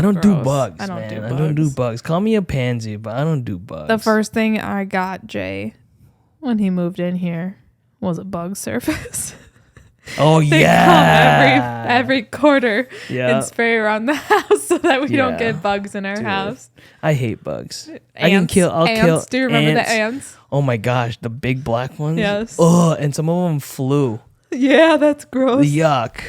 I don't do Gross. bugs, I don't man. do I bugs. don't do bugs. Call me a pansy, but I don't do bugs. The first thing I got Jay when he moved in here was a bug surface. Oh, They yeah. come every quarter Yeah. and spray around the house so that we don't Yeah. get bugs in our Dude. house. I hate bugs. Ants. I'll kill Do you remember ants. the ants? Oh my gosh, the big black ones? Yes. Oh, and some of them flew. Yeah, that's gross. Yuck.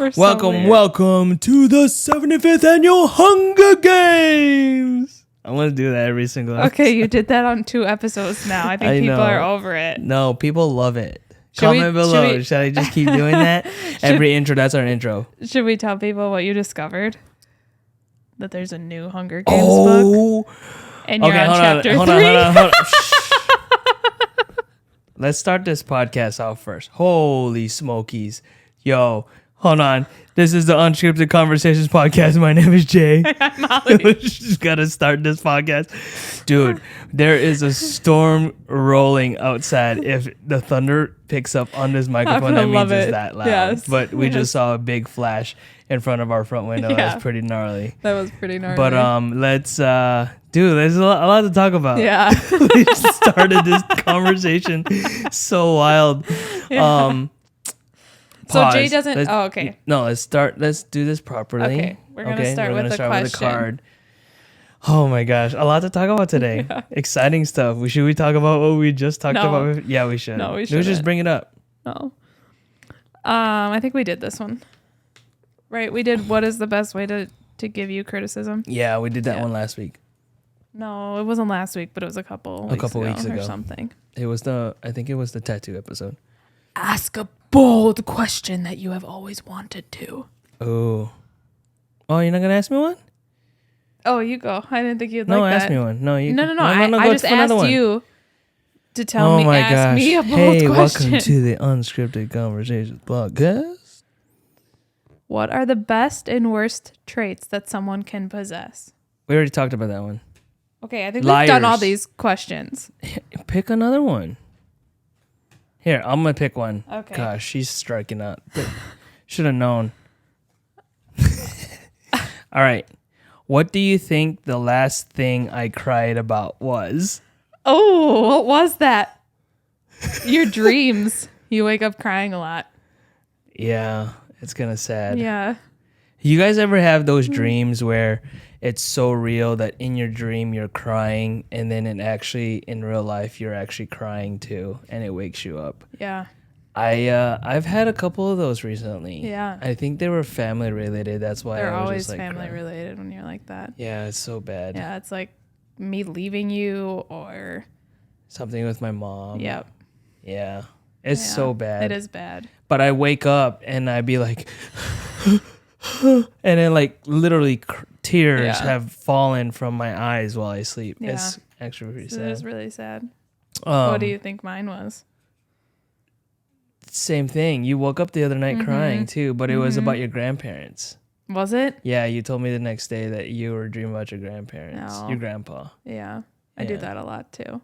Welcome to the 75th annual Hunger Games. I want to do that every single episode. Okay, you did that on 2 episodes now. I think people are over it. No, people love it. Comment below. Should I just keep doing that? Every intro, that's our intro. Should we tell people what you discovered? That there's a new Hunger Games book. And you're on chapter 3. Hold on. Let's start this podcast off first. Holy smokies. Yo, hold on. This is the Unscripted Conversations podcast. My name is Jay. I'm Molly. Just gotta start this podcast. Dude, there is a storm rolling outside. If the thunder picks up on this microphone, that means it's that loud. Yes. But we just saw a big flash in front of our front window. Yeah. That was pretty gnarly. That was pretty gnarly. But let's dude, there's a lot to talk about. Yeah. We just started this conversation so wild. Yeah. So Pause. Jay doesn't. Okay. No, let's do this properly. Okay. We're gonna start with the question. card. Oh my gosh, a lot to talk about today. Yeah. Exciting stuff. Should we talk about what we just talked No. about? Yeah, we should. No, we Let's just shouldn't. bring it up. No. I think we did this one. Right. We did. What is the best way to give you criticism? Yeah, we did that one last week. No, it wasn't last week, but it was a couple weeks ago or something. I think it was the tattoo episode. Ask a bold question that you have always wanted to. Oh, you're not gonna ask me one? Oh, you go. I didn't think you'd No, like that. ask me one. No, you. No. go I just for another asked one. you to tell me. Ask me a bold Hey, question. welcome to the Unscripted Conversations podcast. What are the best and worst traits that someone can possess? We already talked about that one. Okay, I think we've done all Liars. these questions. Pick another one. Here, I'm gonna pick one. Okay. Gosh, she's striking out. Should have known. All right. What do you think the last thing I cried about was? Oh, what was that? Your dreams. You wake up crying a lot. Yeah, it's kind of sad. Yeah. You guys ever have those dreams where it's so real that in your dream you're crying, and then in real life you're actually crying too, and it wakes you up? Yeah. I've had a couple of those recently. Yeah. I think they were family related. That's why They're I was always just like family crying. related when you're like that. Yeah, it's so bad. Yeah, it's like me leaving you or Something with my mom. yep. Yeah. It's Yeah, so bad. It is bad. But I wake up and I'd be like, and then like literally tears Yeah. have fallen from my eyes while I sleep. Yeah. It's actually pretty It sad. is really sad. What do you think mine was? Same thing. You woke up the other night Mm-hmm. crying too, but it was about your grandparents. Was it? Yeah, you told me the next day that you were dreaming about your grandparents, No. your grandpa. Yeah. I do Yeah. that a lot too.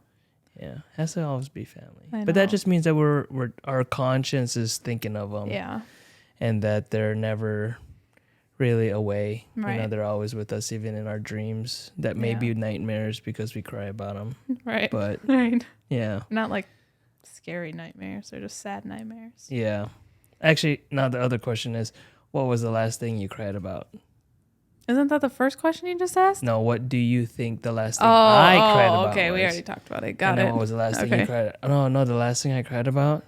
Yeah, has to always be family. I But that know. just means that we're our conscience is thinking of them, Yeah. and that they're never really away. You know, Right. they're always with us, even in our dreams. That may Yeah. be nightmares because we cry about them. Right. But Right. yeah, Not like scary nightmares. They're just sad nightmares. yeah. Actually, now the other question is, what was the last thing you cried about? Isn't that the first question you just asked? No, what do you think the last thing I cried about okay. was? We already talked about it. And Got then it. what was the last thing you Okay. cried? Oh, no, the last thing I cried about?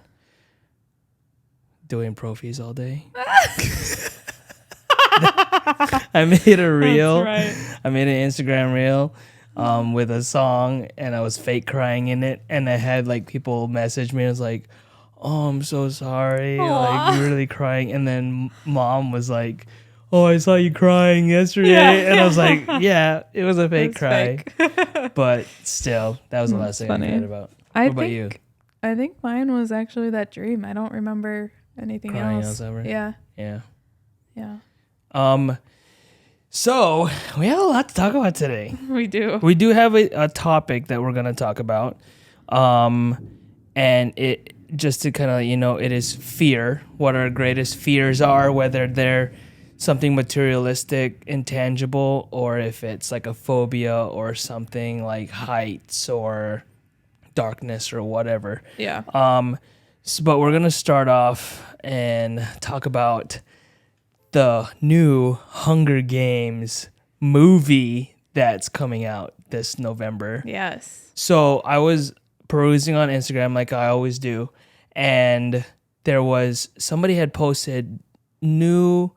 Doing profies all day. I made a reel. That's right. I made an Instagram reel with a song, and I was fake crying in it. And I had like people message me and was like, "Oh, I'm so sorry. Like, you're really crying." And then mom was like, "Oh, I saw you crying yesterday." Yeah. And I was like, "Yeah, it was a fake It's cry." fake. But still, that was the last That's thing funny. I cried about. I What about you? think mine was actually that dream. I don't remember anything Crying else. ever? Yeah. Yeah. Yeah. So we have a lot to talk about today. We do. We do have a topic that we're going to talk about. And it just to kind of it is fear. What our greatest fears are, whether they're something materialistic, intangible, or if it's like a phobia or something like heights or darkness or whatever. Yeah. But we're gonna start off and talk about the new Hunger Games movie that's coming out this November. Yes. So I was perusing on Instagram like I always do, and there was somebody had posted new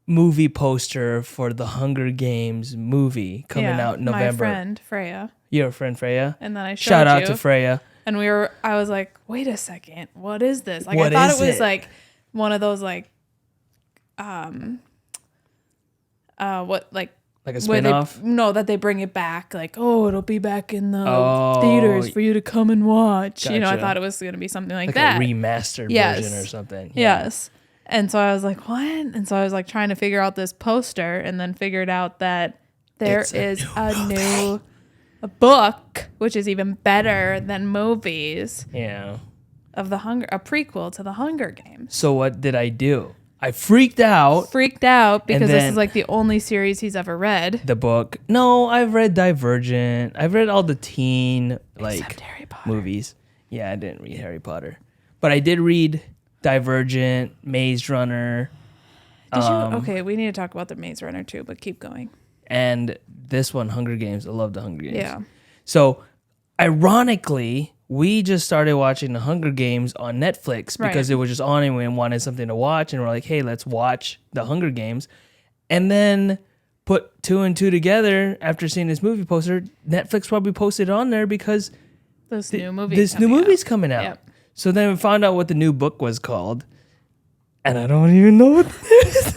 movie poster for the Hunger Games movie coming out in November. My friend Freya. Your friend Freya? And then I showed Shout out you, to Freya. And I was like, wait a second, what is this? Like, What I thought is it was it? like one of those like Like a where spin-off? that they bring it back, like, oh, it'll be back in the Oh, theaters for you to come and watch. I gotcha. thought it was going to be something like Like that. a remastered Yes. version or something. Yeah. Yes. And so I was like, what? And so I was like trying to figure out this poster, and then figured out that there It's a is new a book, which is even better than movies, Yeah. of a prequel to the Hunger Games. So what did I do? I freaked out. Freaked out because this then- is like the only series he's ever read. The book. No, I've read Divergent. I've read all the teen Except Harry Potter. movies. Yeah, I didn't read Harry Potter, but I did read Divergent, Maze Runner, Did you? Okay, we need to talk about the Maze Runner too, but keep going. and this one, Hunger Games. I love the Hunger Games. Yeah. So, ironically, we just started watching the Hunger Games on Netflix because Right. it was just on and we wanted something to watch, and we're like, hey, let's watch the Hunger Games, and then put two and two together after seeing this movie poster. Netflix probably posted it on there because This new movie. this new movie's coming out. Yep. So then we found out what the new book was called, and I don't even know what it is.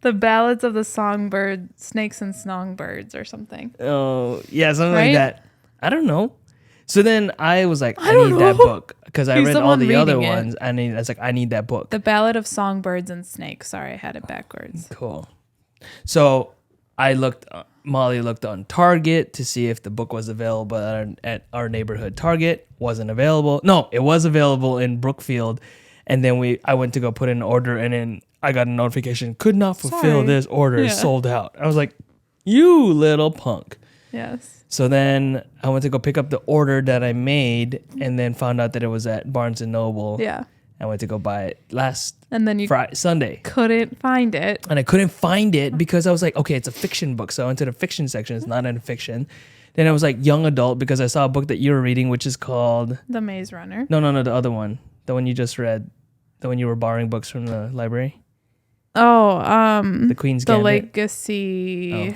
The Ballads of the Songbird, Snakes and Songbirds, or something. Oh, yeah, something Right? like that. I don't know. So then I was like, I don't need that know. book because I He's read the all one the other reading it. ones. I was like, I need that book. The Ballad of Songbirds and Snakes. Sorry, I had it backwards. Cool. So Molly looked on Target to see if the book was available at our neighborhood Target. Wasn't available. No, it was available in Brookfield. And then I went to go put in an order, and then I got a notification, could not fulfill Sorry. this order, Yeah. sold out. I was like, you little punk. Yes. So then I went to go pick up the order that I made, and then found out that it was at Barnes and Noble. Yeah. I went to go buy it last And then you Sunday. couldn't find it. And I couldn't find it because I was like, okay, it's a fiction book. So I went to the fiction section. It's not in fiction. Then I was like young adult because I saw a book that you were reading, which is called... The Maze Runner. No, the other one. The one you just read. The one you were borrowing books from the library. Oh, The Queen's The Gambit. Legacy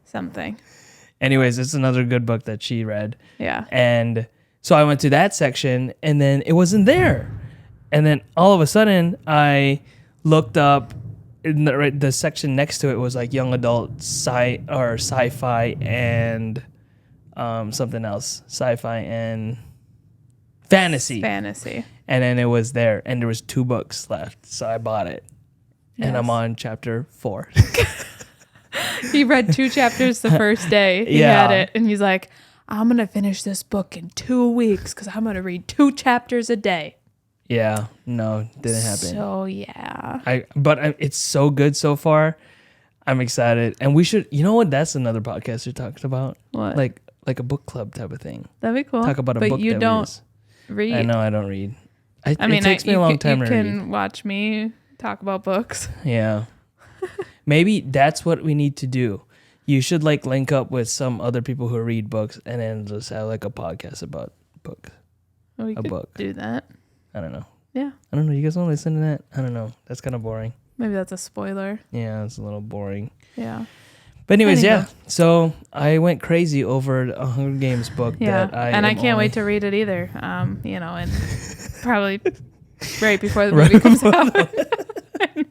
something. Anyways, it's another good book that she read. Yeah. And so I went to that section, and then it wasn't there. And then all of a sudden, I looked up in the section next to it was like young adult sci-fi and something else, sci-fi and fantasy. Fantasy. And then it was there, and there was 2 books left, so I bought it. And Yes. I'm on chapter 4. He read 2 chapters the first day. He Yeah. had it, and he's like, I'm going to finish this book in 2 weeks because I'm going to read 2 chapters a day. Yeah, no, didn't happen. So, yeah. It's so good so far. I'm excited, and we should. You know what? That's another podcast we talked about. What? Like a book club type of thing. That'd be cool. Talk about a but book. you that don't we read. I know I don't read. It takes me you a long can, time you to can read. watch me talk about books. Yeah, maybe that's what we need to do. You should like link up with some other people who read books, and then just have like a podcast about books. We A could book. do that. I don't know. Yeah. I don't know. You guys want to listen to that? I don't know. That's kind of boring. Maybe that's a spoiler. Yeah, it's a little boring. Yeah. But anyways, Anyway. yeah. So I went crazy over a Hunger Games book Yeah. that I And I am can't only- wait to read it either. And probably right before the movie comes out.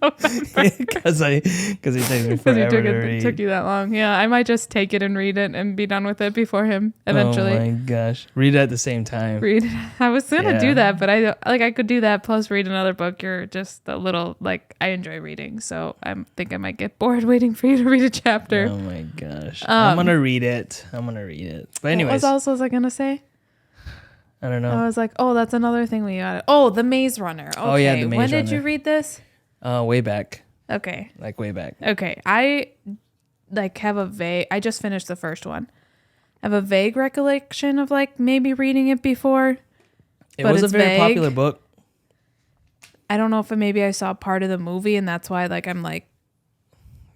because it takes me Because forever to it read. took you that long. Yeah, I might just take it and read it and be done with it before him eventually. Oh my gosh, read it at the same time. Read it. I was gonna Yeah. do that, but I could do that plus read another book. You're just a little I enjoy reading, so I think I might get bored waiting for you to read a chapter. Oh my gosh, I'm gonna read it. But anyways, what else was I gonna say? I don't know. I was like, oh, that's another thing we got. Oh, The Maze Runner. Okay. Oh, yeah, The Maze When did Runner. you read this? Way back. Okay. Like way back. Okay. I like have a vague. I just finished the first one. I have a vague recollection of like maybe reading it before. It was a very vague. popular book. I don't know if maybe I saw part of the movie and that's why like I'm like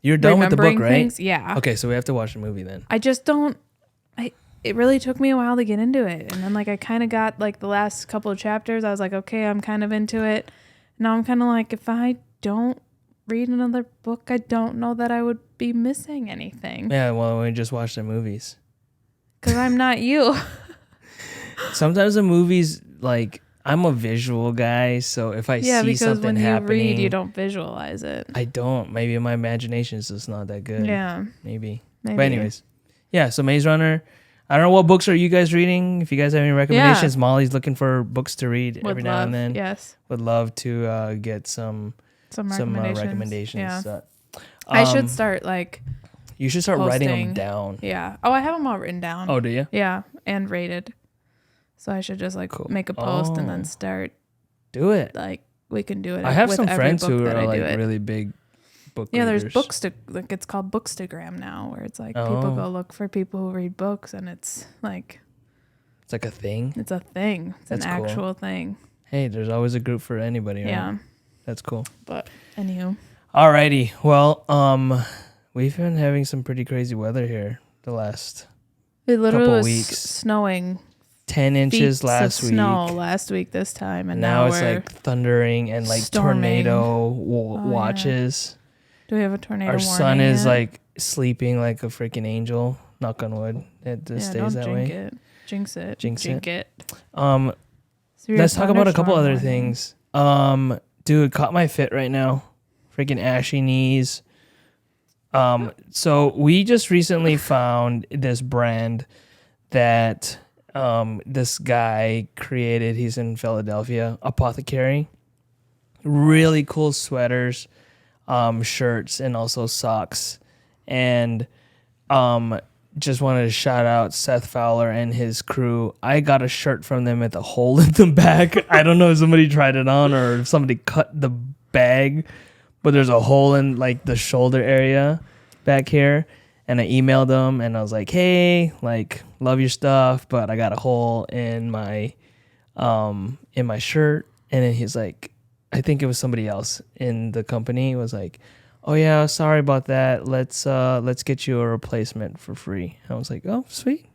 You're done with the book, remembering right? things. Yeah. Okay, so we have to watch the movie then. I just don't. It really took me a while to get into it, and then like I kind of got like the last couple of chapters. I was like, okay, I'm kind of into it. Now I'm kind of like, if I don't read another book, I don't know that I would be missing anything. Yeah, well, we just watch the movies. Because I'm not you. Sometimes the movies, like, I'm a visual guy, so if I see something when happening, you read, you don't visualize it. I don't. Maybe my imagination is just not that good. Yeah. Maybe. But anyways, yeah. So Maze Runner. I don't know what books are you guys reading. If you guys have any recommendations, Molly's looking for books to read every now and then. Yes. Would love to get some recommendations. Yeah. So, I should start like. You should start writing them posting. down. Yeah. Oh, I have them all written down. Oh, do you? Yeah, and rated. So I should just like make a post and then start. Do it. Like we can do it. I have with some every friends book who that are I like do it. really big book Yeah, readers. there's books to like it's called Bookstagram now, where it's like people go look for people who read books, and it's like a thing. it's a thing. It's That's an cool. actual thing. Hey, there's always a group for anybody, right? Yeah, That's cool. but anywho, Alrighty. Well, we've been having some pretty crazy weather here the last it literally couple was weeks. snowing 10 inches feet last of week. snow last week this time, and now now it's we're like thundering and like storming. tornado yeah. watches. Do we have a tornado? Our son warning is yet? like sleeping like a freaking angel. Knock on wood. It just stays that way. Jinx it. Jinx it. Um, So we have let's talk about a couple thunderstorm other warning. things. Dude, caught my fit right now. Freaking ashy knees. So we just recently found this brand that this guy created. He's in Philadelphia, Apothecary. Really cool sweaters, shirts, and also socks. And just wanted to shout out Seth Fowler and his crew. I got a shirt from them with a hole in the back. I don't know if somebody tried it on or if somebody cut the bag, but there's a hole in like the shoulder area back here. And I emailed them and I was like, hey, like, love your stuff, but I got a hole in my shirt. And then he's like, I think it was somebody else in the company was like, oh yeah, sorry about that. Let's get you a replacement for free. I was like, oh, sweet.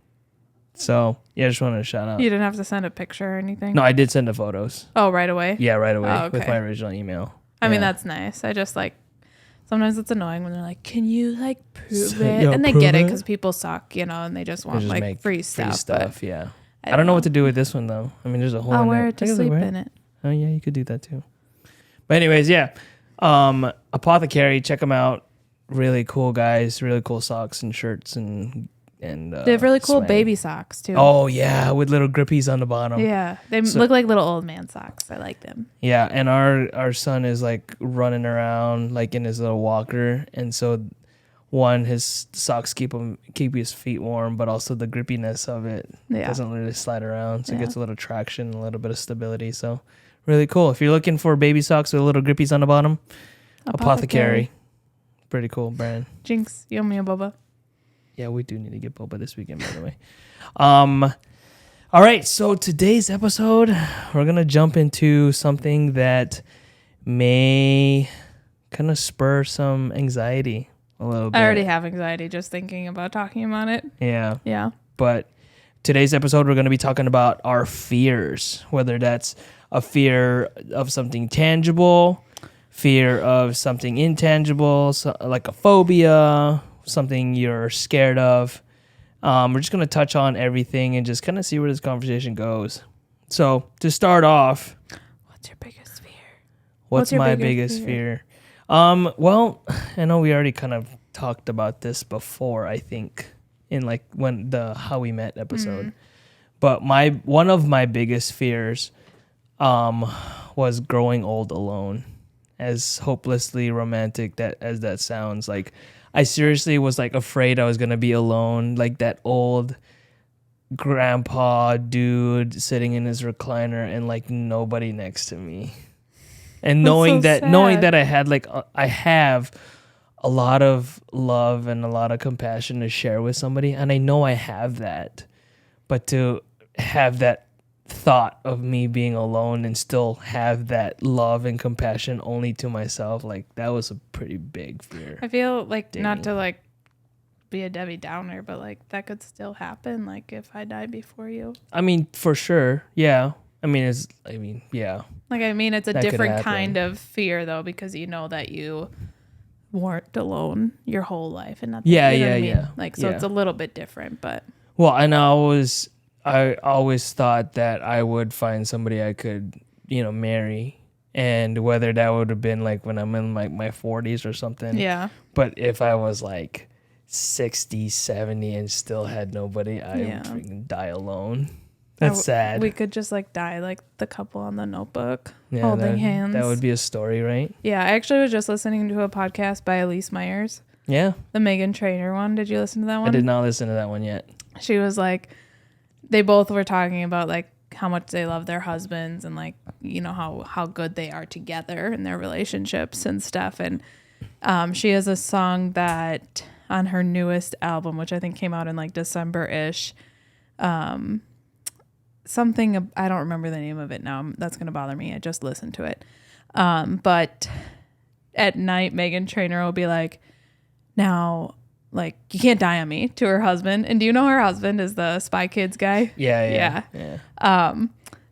So yeah, I just wanted to shout out. You didn't have to send a picture or anything? No, I did send the photos. Oh, right away? Yeah, right away Oh, okay. with my original email. I mean, Yeah. that's nice. I just like, sometimes it's annoying when they're like, can you like prove So, it? yeah, and they prove get it it. because people suck, you know, and they just They want just like make free stuff. But yeah. I don't know what to do with this one though. I mean, there's a hole I'll in wear it. it to I guess I sleep wear it. in it. Oh yeah, you could do that too. But anyways, yeah. Apothecary, check them out. Really cool guys, really cool socks and shirts and They have really cool swag. baby socks too. Oh yeah, with little grippies on the bottom. Yeah, they So- look like little old man socks. I like them. Yeah, and our son is like running around like in his little walker, and so his socks keep his feet warm, but also the grippiness of it Yeah. doesn't really slide around, so it Yeah. gets a little traction, a little bit of stability. So really cool. If you're looking for baby socks with little grippies on the bottom, Apothecary. Pretty cool brand. Jinx, you owe me a boba. Yeah, we do need to get boba this weekend, by the way. All right, so today's episode, we're gonna jump into something that may kind of spur some anxiety a little bit. I already have anxiety just thinking about talking about it. Yeah, Yeah. but today's episode, we're gonna be talking about our fears, whether that's a fear of something tangible, fear of something intangible, so like a phobia, something you're scared of. We're just going to touch on everything and just kind of see where this conversation goes. So to start off, What's your biggest fear? what's your my biggest biggest fear? Well, I know we already kind of talked about this before, I think, in like when the How We Met episode. But one of my biggest fears was growing old alone. As hopelessly romantic as that sounds, like I seriously was like afraid I was gonna be alone, like that old grandpa dude sitting in his recliner and like nobody next to me. And knowing That's so that sad. I have a lot of love and a lot of compassion to share with somebody, and I know I have that, but to have that thought of me being alone and still have that love and compassion only to myself, like that was a pretty big fear. I feel like Dang. not to like be a Debbie Downer, but like that could still happen. Like if I die before you. I mean, for sure, yeah. Yeah. Like I mean, it's a That could different happen. kind of fear though, because you know that you weren't alone your whole life, and not. Yeah, you know yeah, what I mean? yeah. Like so, Yeah. it's a little bit different, but Well, and I always thought that I would find somebody I could, marry, and whether that would have been like when I'm in like my 40s or something. yeah, But if I was like 60, 70 and still had nobody, I Yeah. would freaking die alone. That's sad. We could just like die like the couple on The Notebook, Yeah, holding hands. That would be a story, right? Yeah, I actually was just listening to a podcast by Elise Myers, Yeah. the Meghan Trainor one. Did you listen to that one? I did not listen to that one yet. She was like, they both were talking about like how much they love their husbands and like, you know, how good they are together in their relationships and stuff. And she has a song that on her newest album, which I think came out in like December-ish, something, I don't remember the name of it now. That's going to bother me. I just listened to it. But at night, Meghan Trainor will be like, now, like, you can't die on me, to her husband. And do you know her husband is the Spy Kids guy? Yeah.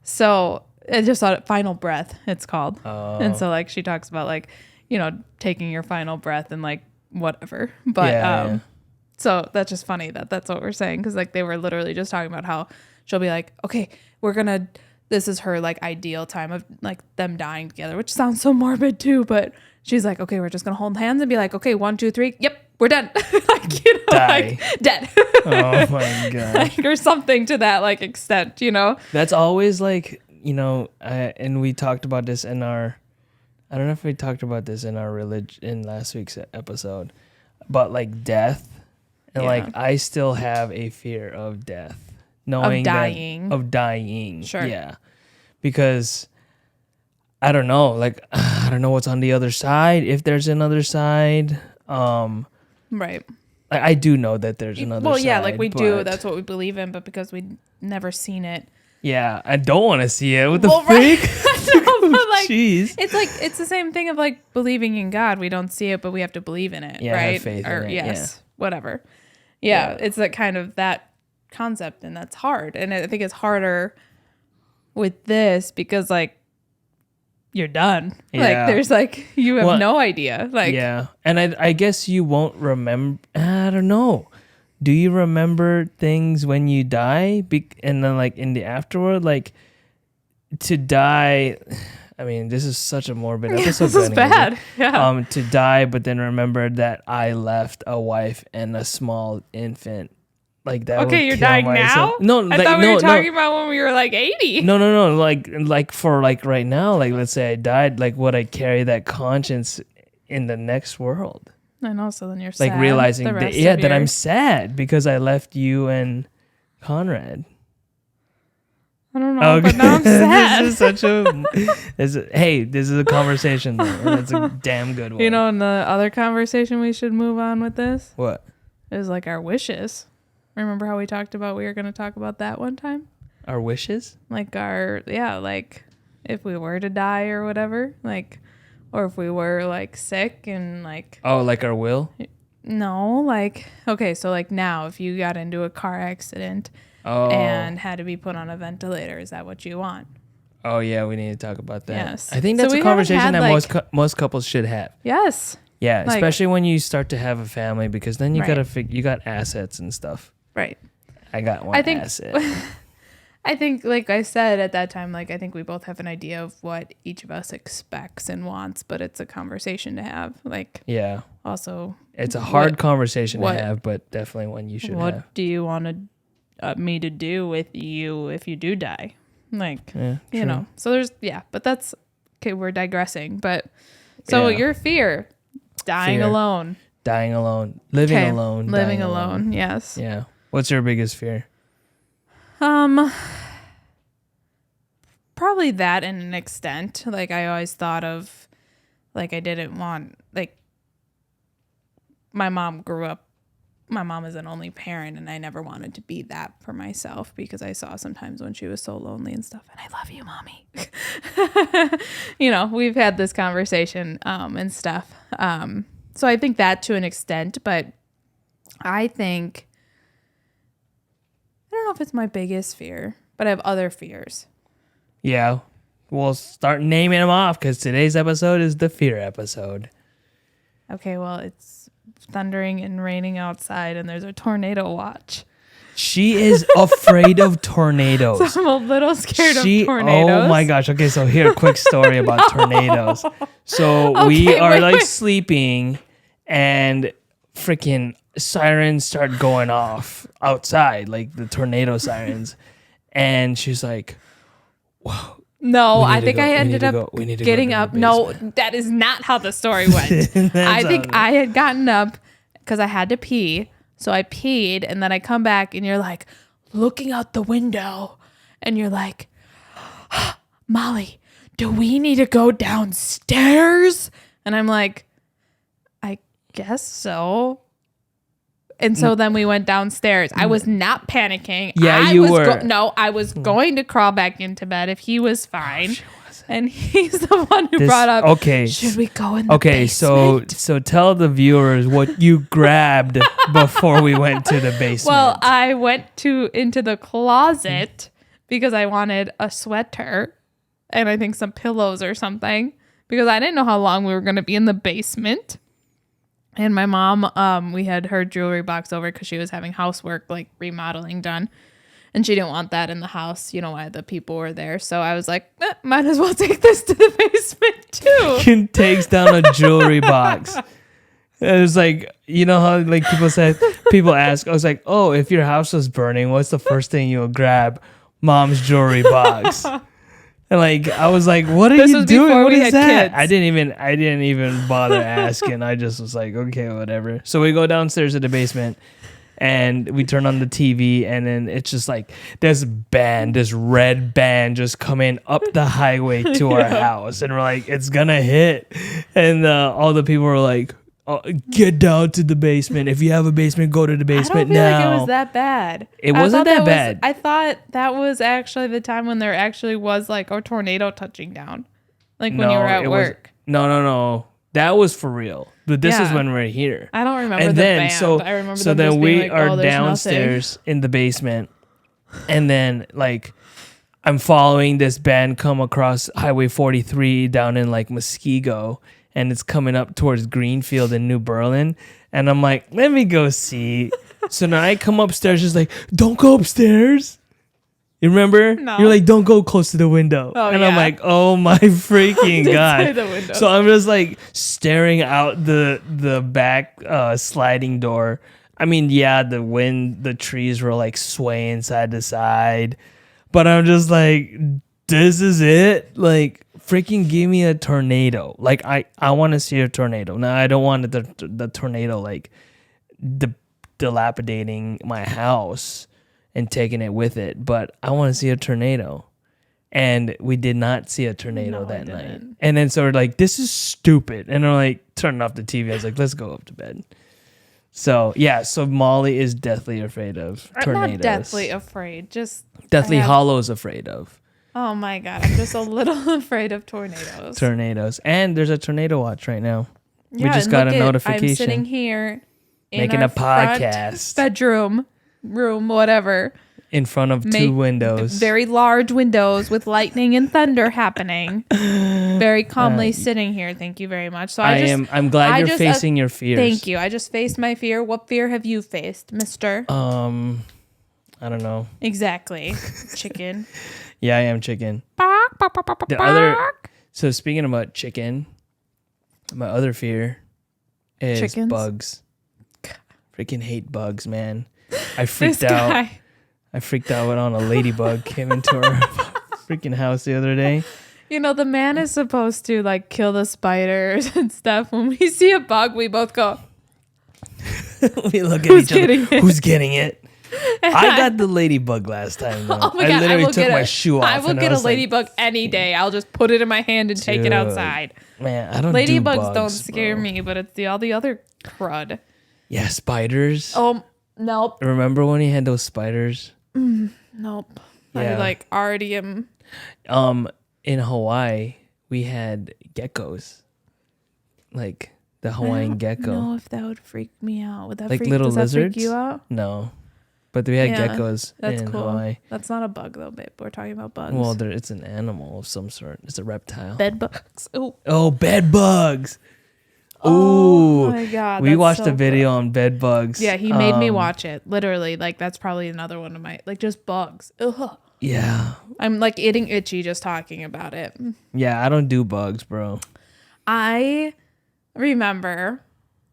So I just thought Final Breath, it's called. Oh. And so like she talks about like, you know, taking your final breath and like whatever. But Yeah. so that's just funny that that's what we're saying, because like they were literally just talking about how she'll be like, okay, this is her like ideal time of like them dying together, which sounds so morbid too, but she's like, okay, we're just gonna hold hands and be like, okay, 1, 2, 3, yep, we're done. Like, you know, Die. like dead. Oh my god. Like, or something to that like extent, you know? That's always like, and we talked about this I don't know if we talked about this in our in last week's episode, but like death, and Yeah. like I still have a fear of death, knowing Of dying. Sure. Sure. Yeah, because I don't know, like I don't know what's on the other side, if there's another side. Right. I do know that there's another side. Well, yeah, like we do. but- That's what we believe in, but because we've never seen it. Yeah, I don't want to see it. What the Well, right. freak? I know, but like, Jeez. it's like it's the same thing of like believing in God. We don't see it, but we have to believe in it, Yeah, have right? faith in or it, yes, whatever. Yeah, Yeah. it's that kind of that concept, and that's hard. And I think it's harder with this because like you're done. Yeah. Like there's like you have Well, no idea. Like yeah, and I guess you won't remember. I don't know. Do you remember things when you die? And then like in the afterward, like to die. I mean, this is such a morbid episode. this is Glennie, bad. isn't Yeah. it? To die, but then remember that I left a wife and a small infant. Like that. Okay, would you're kill dying myself. now? No, I like, thought we no, were no. talking about when we were like 80. No. Like for like right now, like let's say I died, like would I carry that conscience in the next world? I know. So then you're Like sad realizing the that, rest yeah, of that I'm your- sad because I left you and Conrad. I don't know, but now I'm sad. This is such hey, this is a conversation though, and it's a damn good one. You know, in the other conversation, we should move on with this what? is like our wishes. Remember how we talked about we were going to talk about that one time? Our wishes? Like like if we were to die or whatever, like, or if we were like sick and like, Oh, like our will? no, like, okay, so like now if you got into a car accident Oh. and had to be put on a ventilator, is that what you want? Oh yeah, we need to talk about that. Yes. I think So that's we a haven't conversation had, that like- most couples should have. Yes. Yeah, Like- especially when you start to have a family, because then you Right. gotta you got assets and stuff. Right. I got one I think- asset. I think, like I said at that time, like I think we both have an idea of what each of us expects and wants, but it's a conversation to have. Like, Yeah, also, it's a hard What- conversation what- to have, but definitely one you should what have. do you want me to do with you if you do die? Like, Yeah, you true. know. So there's but that's okay. We're digressing, but so Yeah. your fear, dying Fear. alone, Dying alone, living Okay, alone, living dying alone. Yes. Yeah. What's your biggest fear? Probably that in an extent. Like, I always thought of, like, I didn't want, like, my mom is an only parent, and I never wanted to be that for myself because I saw sometimes when she was so lonely and stuff. And I love you, mommy. We've had this conversation and stuff. So I think that to an extent, but I don't know if it's my biggest fear, but I have other fears. Yeah. We'll start naming them off because today's episode is the fear episode. Okay, well, it's thundering and raining outside, and there's a tornado watch. She is afraid of tornadoes. So I'm a little scared of tornadoes. Oh my gosh. Okay, so here, a quick story about tornadoes. So we are sleeping, and freaking sirens start going off outside, like the tornado sirens. And she's like, whoa. No, I think I ended up getting up. No, that is not how the story went. I think I had gotten up because I had to pee. So I peed, and then I come back, and you're like looking out the window, and you're like, Molly, do we need to go downstairs? And I'm like, I guess so. And so then we went downstairs. I was not panicking. Yeah, you were. I was going to crawl back into bed if he was fine. And he's the one who brought up, okay, should we go in the basement? So tell the viewers what you grabbed before we went to the basement. Well, I went into the closet because I wanted a sweater and I think some pillows or something because I didn't know how long we were going to be in the basement. And my mom, we had her jewelry box over because she was having housework, like remodeling done. And she didn't want that in the house, why the people were there. So I was like, might as well take this to the basement too. She takes down a jewelry box. It was like, how like people ask, I was like, oh, if your house was burning, what's the first thing you'll grab? Mom's jewelry box. And I was like, what are you doing? What is that? Kids. I didn't even bother asking. I just was like, okay, whatever. So we go downstairs to the basement and we turn on the TV, and then it's just like this red band just coming up the highway to our house. And we're like, it's gonna hit. And all the people were like, oh, get down to the basement. If you have a basement, go to the basement now. I don't feel like it was that bad. It wasn't that bad. I thought that was actually the time when there actually was like a tornado touching down. Like when you were at work. No. That was for real. But this is when we're here. I don't remember the band. I remember so then we are downstairs in the basement. And then I'm following this band come across Highway 43 down in Muskego. And it's coming up towards Greenfield in New Berlin. And I'm like, let me go see. So now I come upstairs, just like, don't go upstairs. You remember? No. You're like, don't go close to the window. Oh, and I'm like, oh my freaking God. The window. So I'm just staring out the back sliding door. I mean, yeah, the trees were swaying side to side. But I'm just like, this is it? Freaking give me a tornado. I want to see a tornado. Now, I don't want the tornado dilapidating my house and taking it with it, but I want to see a tornado. And we did not see a tornado that night. And then so we're like, this is stupid. And we're turning off the TV. I was like, let's go up to bed. So yeah, so Molly is deathly afraid of tornadoes. I'm not deathly afraid, just Deathly Hollow's afraid of. Oh my God, I'm just a little afraid of tornadoes. Tornadoes. And there's a tornado watch right now. Yeah, we just got a notification. I'm sitting here making a podcast. Bedroom, room, whatever. In front of two windows. Very large windows with lightning and thunder happening. Very calmly sitting here. Thank you very much. So I'm glad you're facing your fears. Thank you. I just faced my fear. What fear have you faced, mister? I don't know. Exactly. Chicken. Yeah, I am chicken. So speaking about chicken, my other fear is Chickens? Bugs. Freaking hate bugs, man. I freaked out. I freaked out when a ladybug came into our freaking house the other day. The man is supposed to kill the spiders and stuff. When we see a bug, we both go. We look at each other. Who's getting it? I got the ladybug last time though. Oh my I God, literally took my shoe off. I will and get a was like, ladybug any day. I'll just put it in my hand and take it Dude. outside. Man, I don't Ladybugs do bugs, don't scare bro. me, but it's all the other crud. Yeah, spiders. Oh, nope. Remember when he had those spiders? Nope. Yeah. I like already am. In Hawaii, we had geckos. Like the Hawaiian I gecko. don't know if that would freak me out. Would that Like freak, little does that lizards? freak you out? No. But we had Yeah, geckos That's in cool. Hawaii. That's not a bug though, babe. We're talking about bugs. Well, it's an animal of some sort. It's a reptile. Bed bugs. Ooh. Oh, bed bugs. Oh Ooh. my God. We that's watched so a video gross. on bed bugs. Yeah, he made me watch it. Literally, like that's probably another one of my like just bugs. Ugh. Yeah. I'm like getting itchy just talking about it. Yeah, I don't do bugs, bro. I remember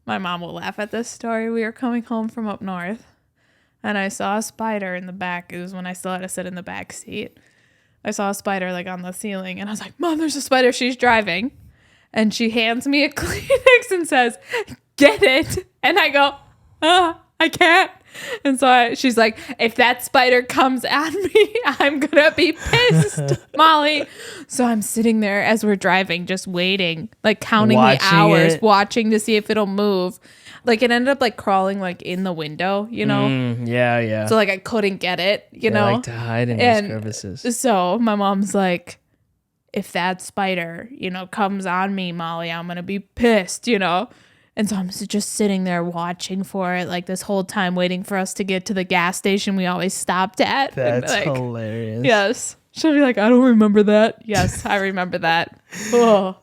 my mom will laugh at this story. We were coming home from up north and I saw a spider in the back. It was when I still had to sit in the back seat. I saw a spider like on the ceiling and I was like, Mom, there's a spider. She's driving. And she hands me a Kleenex and says, get it. And I go, I can't. And so she's like, if that spider comes at me, I'm going to be pissed, Molly. So I'm sitting there as we're driving, just waiting, like counting the hours, watching to see if it'll move. Like it ended up like crawling like in the window, you know? Yeah. So like I couldn't get it, you know? I like to hide in these crevices. So my mom's like, if that spider, you know, comes on me, Molly, I'm going to be pissed, you know? And so I'm just sitting there watching for it like this whole time, waiting for us to get to the gas station we always stopped at. That's like, hilarious. Yes. She'll be like, I don't remember that. Yes, I remember that. Oh.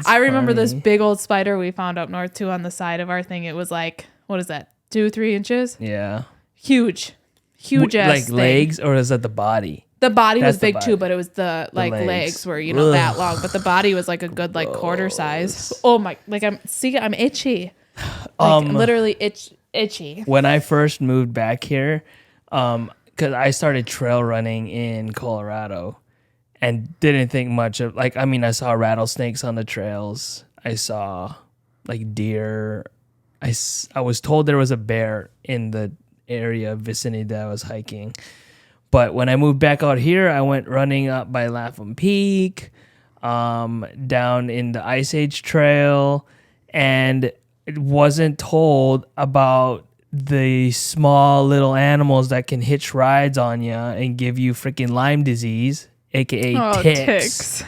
I remember this big old spider we found up north too on the side of our thing. It was like, what is that? 2-3 inches? Yeah. Huge ass like thing. legs, or is that the body? The body That's was big the body. too, but it was the legs were, you know, that long. But the body was like a good like quarter size. Oh my, like I'm itchy. Like, I'm literally itchy. When I first moved back here, because I started trail running in Colorado and didn't think much of, like, I mean, I saw rattlesnakes on the trails. I saw like deer. I was told there was a bear in the area vicinity that I was hiking. But when I moved back out here, I went running up by Lapham Peak, down in the Ice Age Trail, and wasn't told about the small little animals that can hitch rides on you and give you freaking Lyme disease, aka ticks.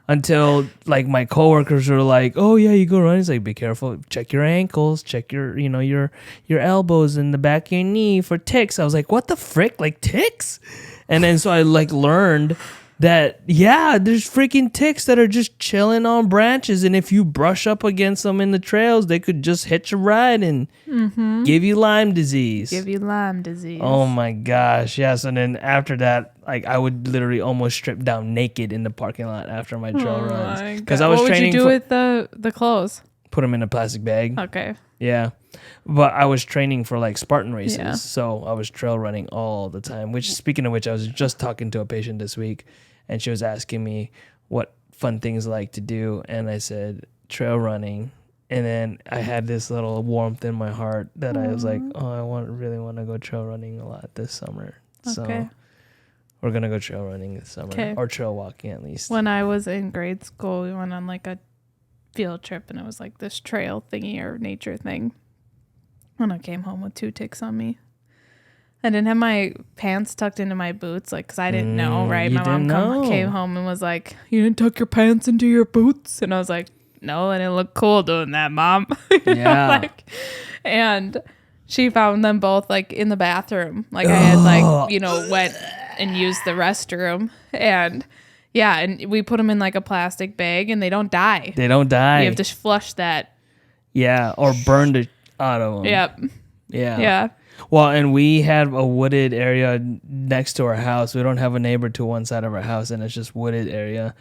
Until like my coworkers were like, "Oh yeah, you go run." It's like, be careful, check your ankles, check your your elbows and the back of your knee for ticks. I was like, "What the frick, like ticks?" And then so I like learned that there's freaking ticks that are just chilling on branches, and if you brush up against them in the trails, they could just hitch a ride and give you Lyme disease. Oh my gosh, yes. And then after that, like I would literally almost strip down naked in the parking lot after my trail runs because I was training. What would you do with the clothes? Put them in a plastic bag. Okay. Yeah. But I was training for like Spartan races, Yeah. so I was trail running all the time. Which, speaking of which, I was just talking to a patient this week, and she was asking me what fun things I like to do, and I said trail running, and then I had this little warmth in my heart that I was like, oh, I really want to go trail running a lot this summer. So we're gonna go trail running this summer, or trail walking at least. When I was in grade school, we went on like a field trip, and it was like this trail thingy or nature thing. And I came home with 2 ticks on me. I didn't have my pants tucked into my boots, like, because I didn't know, right? My mom came home and was like, you didn't tuck your pants into your boots? And I was like, no, I didn't look cool doing that, Mom. And she found them both, like, in the bathroom. Like, I had, like, went and used the restroom. And, and we put them in, like, a plastic bag, and they don't die. You have to flush that. Yeah, or burn the out of them. Yep. Yeah. Well, and we have a wooded area next to our house. We don't have a neighbor to one side of our house, and it's just wooded area.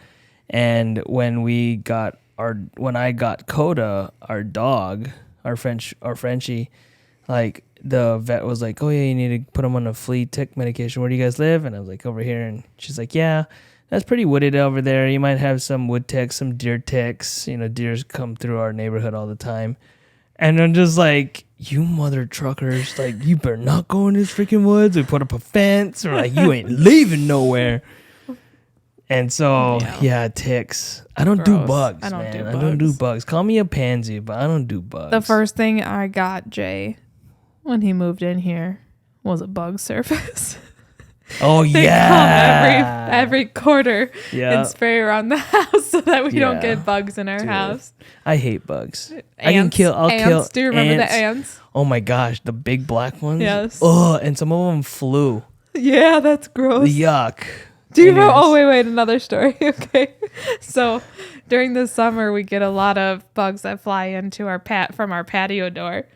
And when I got Coda, our dog, our Frenchie, like the vet was like, "Oh yeah, you need to put him on a flea tick medication. Where do you guys live?" And I was like, "Over here." And she's like, "Yeah, that's pretty wooded over there. You might have some wood ticks, some deer ticks. Deers come through our neighborhood all the time." And I'm just like, you mother truckers, like, you better not go in this freaking woods. We put up a fence, or like, you ain't leaving nowhere. And so, yeah, ticks. I don't do bugs, man. I don't do bugs. Call me a pansy, but I don't do bugs. The first thing I got Jay when he moved in here was a bug surface. Oh, yeah. Every quarter and spray around the house so that we don't get bugs in our house. I hate bugs. Ants. I'll kill. Do you remember the ants? Oh my gosh, the big black ones. Yes. Oh, and some of them flew. Yeah, that's gross. Yuck. Do you know? Oh, wait, another story. Okay. So during the summer, we get a lot of bugs that fly into from our patio door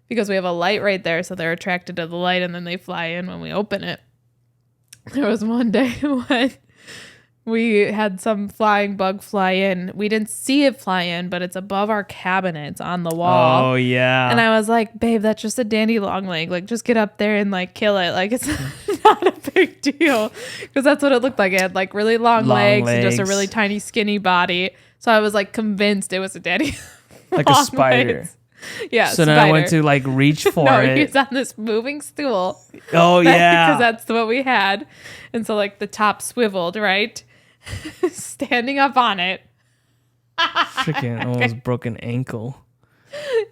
because we have a light right there. So they're attracted to the light and then they fly in when we open it. There was one day when we had some flying bug fly in. We didn't see it fly in, but it's above our cabinets on the wall. Oh, yeah. And I was like, babe, that's just a dandy long leg. Like, just get up there and, like, kill it. Like, it's not a big deal. Because that's what it looked like. It had, like, really long legs and just a really tiny, skinny body. So I was, like, convinced it was a dandy like a spider. Legs. Yeah, so then I went to, like, reach for it. No, he was on this moving stool. Oh, yeah. Because that's what we had. And so, like, the top swiveled, right? Standing up on it. Freaking almost broke an ankle.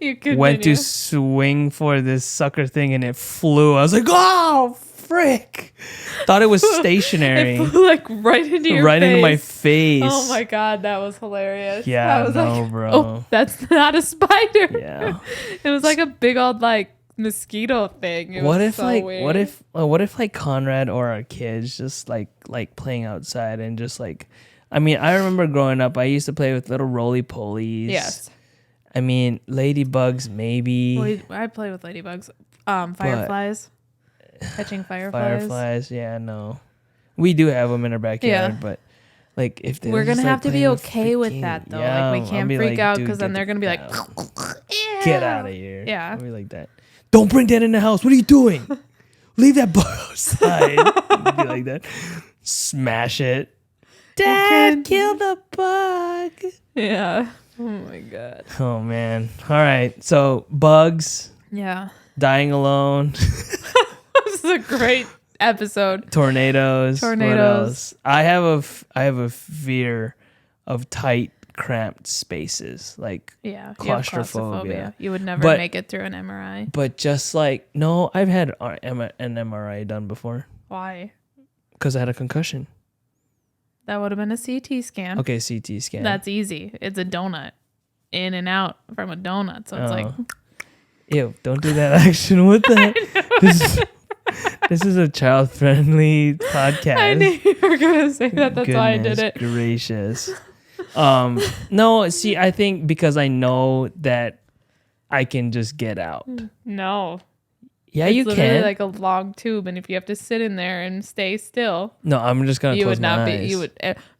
You could went to swing for this sucker thing and it flew. I was like, oh, frick. Thought it was stationary. It flew like right into your face. Right into my face. Oh my God, that was hilarious. Yeah, I was like, bro. Oh, that's not a spider. Yeah. It was like a big old like mosquito thing. It what was if so like weird. what if like Conrad or our kids just like playing outside and just like, I mean, I remember growing up, I used to play with little roly-polies. Yes. I mean, ladybugs maybe. Well, I play with ladybugs. Fireflies. Catching fireflies. Yeah, no. We do have them in our backyard, but like if they we're gonna have to be okay with that though. Yeah, like we can't freak out because then they're gonna be like, get out of here. Yeah. I'll be like that. Don't bring that in the house. What are you doing? Leave that bug outside. Be like that. Smash it. Dad, kill the bug. Yeah. Oh my God. Oh man. All right. So bugs. Yeah. Dying alone. This is a great episode. Tornadoes. What else? I have a fear of tight, cramped spaces, like claustrophobia. You would never make it through an MRI. But just like I've had an MRI done before. Why? Because I had a concussion. That would have been a CT scan. Okay, CT scan. That's easy. It's a donut. In and out from a donut. So it's like... Ew, don't do that action. What the... This is a child-friendly podcast. I knew you were going to say that. That's why I did it. Gracious. No, see, I think because I know that I can just get out. No. Yeah, it's you literally can. like a long tube, and if you have to sit in there and stay still, no, I'm just gonna. You close would not my be. eyes. You would